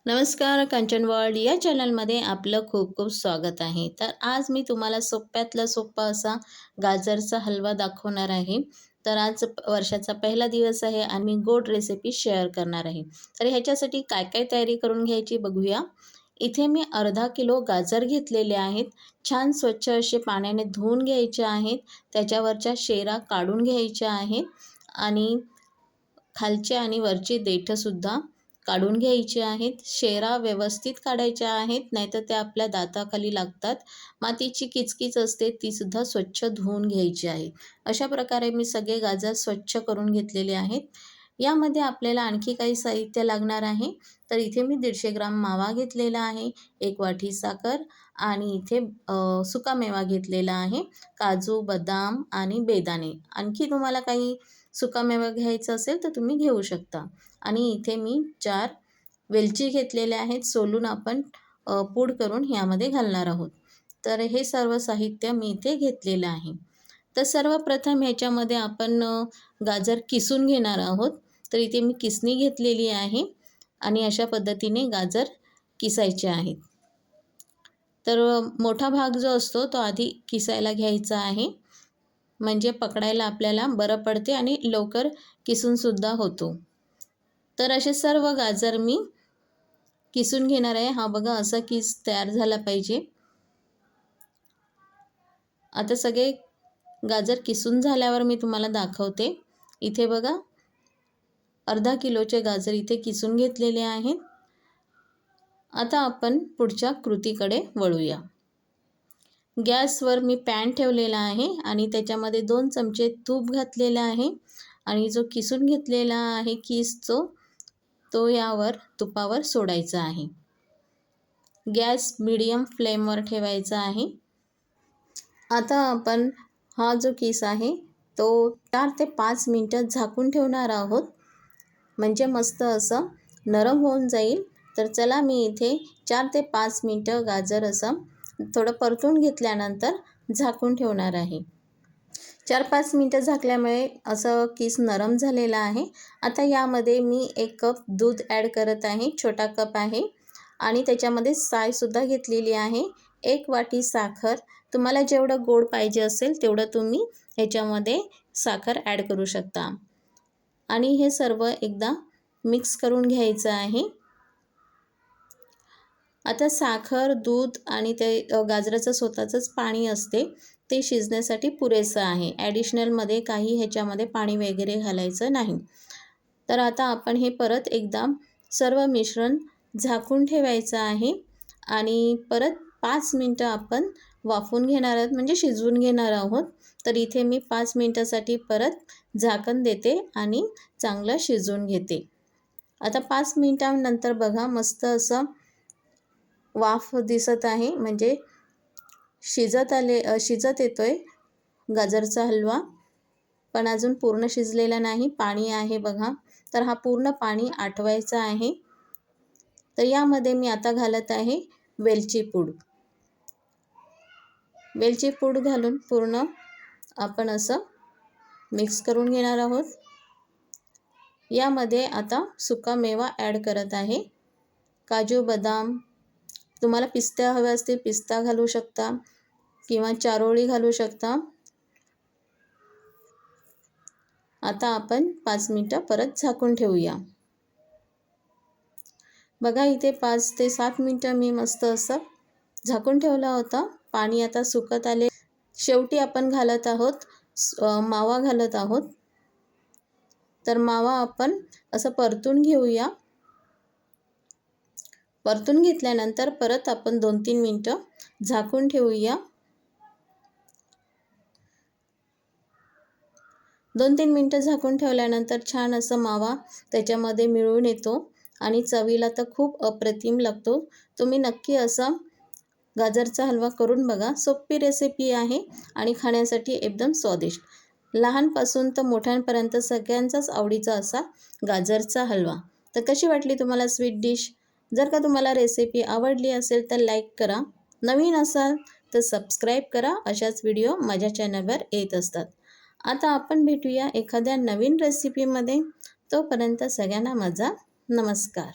नमस्कार, कांचन वर्ल्ड या चॅनलमध्ये आपलं खूप खूप स्वागत आहे. तर आज मी तुम्हाला सोप्यातला सोपा असा गाजरचा हलवा दाखवणार आहे. तर आज वर्षाचा पहिला दिवस आहे आणि मी गोड रेसिपी शेअर करणार आहे. तर ह्याच्यासाठी काय काय तयारी करून घ्यायची बघूया. इथे मी अर्धा किलो गाजर घेतलेले आहेत. छान स्वच्छ असे पाण्याने धुवून घ्यायचे आहेत. त्याच्यावरच्या शेरा काढून घ्यायच्या आहेत आणि खालचे आणि वरची देठंसुद्धा काढून घ्यायची आहेत. शेरा व्यवस्थित काढायच्या आहेत, नाहीतर त्या आपल्या दाताखाली लागतात. मातीची किचकिच असते तीसुद्धा स्वच्छ धुवून घ्यायची आहे. अशा प्रकारे मी सगळे गाजर स्वच्छ करून घेतलेले आहेत. यामध्ये आपल्याला आणखी काही साहित्य लागणार आहे. तर इथे मी 150 ग्राम मावा घेतलेला आहे, 1 वाटी साखर आणि इथे सुकामेवा घेतलेला आहे, काजू, बदाम आणि बेदाणे. आणखी तुम्हाला काही सुकामेवा घ्यायचा असेल तर तुम्ही घेऊ शकता. आणि इथे मी 4 वेलची घेतलेल्या आहेत, सोलून आपण पूड करून ह्यामध्ये घालणार आहोत. तर हे सर्व साहित्य मी इथे घेतलेलं आहे. तर सर्वप्रथम ह्याच्यामध्ये आपण गाजर किसून घेणार आहोत. तर इथे मी किसणी घेतलेली आहे आणि अशा पद्धतीने गाजर किसायचे आहेत. तर मोठा भाग जो असतो तो आधी किसायला घ्यायचा आहे, म्हणजे पकडायला आपल्याला बरं पडते आणि लवकर किसूनसुद्धा होतो. तर असे सर्व गाजर मी किसून घेणार आहे. हा बघा असा किस तयार झाला पाहिजे. आता सगळे गाजर किसून झाल्यावर मी तुम्हाला दाखवते. इथे बघा अर्धा किलोचे गाजर इथे किसून घेतलेले आहेत. आता आपण पुढच्या कृतीकडे वळूया. गॅसवर मी पॅन ठेवलेला आहे आणि त्याच्यामध्ये 2 चमचे तूप घातलेलं आहे आणि जो किसून घेतलेला आहे किस तो यावर तुपावर सोडायचा आहे. गॅस मीडियम फ्लेमवर ठेवायचा आहे. आता आपण हा जो किस आहे तो 4 ते 5 मिनटं झाकून ठेवणार आहोत, म्हणजे मस्त असं नरम होऊन जाईल. तर चला मी इथे 4 ते 5 मिनटं गाजर असं थोडं परतून घेतल्यानंतर झाकून ठेवणार आहे. 4-5 मिनटं झाकल्यामुळे असं किस नरम झालेला आहे. आता यामध्ये मी 1 कप दूध ॲड करत आहे, छोटा कप आहे आणि त्याच्यामध्ये सायसुद्धा घेतलेली आहे. 1 वाटी साखर, तुम्हाला जेवढं गोड पाहिजे असेल तेवढं तुम्ही ह्याच्यामध्ये साखर ॲड करू शकता आणि हे सर्व एकदा मिक्स करून घ्यायचं आहे. आता साखर, दूध आणि ते गाजराचं स्वतःचंच पाणी असते ते शिजण्यासाठी पुरेसं आहे. ॲडिशनलमध्ये काही ह्याच्यामध्ये पाणी वगैरे घालायचं नाही. तर आता आपण हे परत एकदा सर्व मिश्रण झाकून ठेवायचं आहे आणि परत 5 मिनटं आपण वाफवून घेणार आहोत, म्हणजे शिजवून घेणार आहोत. तर इथे मी 5 मिनटासाठी परत झाकण देते आणि चांगलं शिजवून घेते. आता 5 मिनटानंतर बघा मस्त असं वाफ दिसत आहे, म्हणजे शिजत येतोय गाजरचा हलवा, पण अजून पूर्ण शिजलेला नाही. पाणी आहे बघा. तर हा पूर्ण पाणी आटवायचा आहे. तर यामध्ये मी आता घालत आहे वेलची पूड. वेलची पूड घालून पूर्ण आपण असं मिक्स करून घेणार आहोत. यामध्ये आता सुकामेवा ॲड करत आहे, काजू, बदाम. तुम्हाला पिस्ता हवे असतील पिस्ता घालू शकता किंवा चारोळी घालू शकता. आता आपण 5 मिनटं परत झाकून ठेवूया. बघा इथे 5 ते 7 मिनटं मी मस्त असं झाकून ठेवला होता. पाणी आता सुकत आले. शेवटी आपण घालत आहोत मावा घालत आहोत. तर मावा आपण असं परतून घेऊया. परतून घेतल्यानंतर परत आपण 2-3 मिनटं झाकून ठेवूया. 2-3 मिनटं झाकून ठेवल्यानंतर छान असं मावा त्याच्यामध्ये मिळून येतो आणि चवीला तर खूप अप्रतिम लागतो. तुम्ही नक्की असा गाजरचा हलवा करून बघा. सोपी रेसिपी आहे आणि खाण्यासाठी एकदम स्वादिष्ट. लहानपासून तर मोठ्यांपर्यंत सगळ्यांचाच आवडीचा असा गाजरचा हलवा. तर कशी वाटली तुम्हाला स्वीट डिश? जर का तुम्हाला रेसिपी आवडली असेल तर लाईक करा. नवीन असाल तर सबस्क्राईब करा. अशाच व्हिडिओ माझ्या चॅनलवर येत असतात. आता आपण भेटूया एखाद्या नवीन रेसिपीमध्ये. तोपर्यंत सगळ्यांना माझा नमस्कार.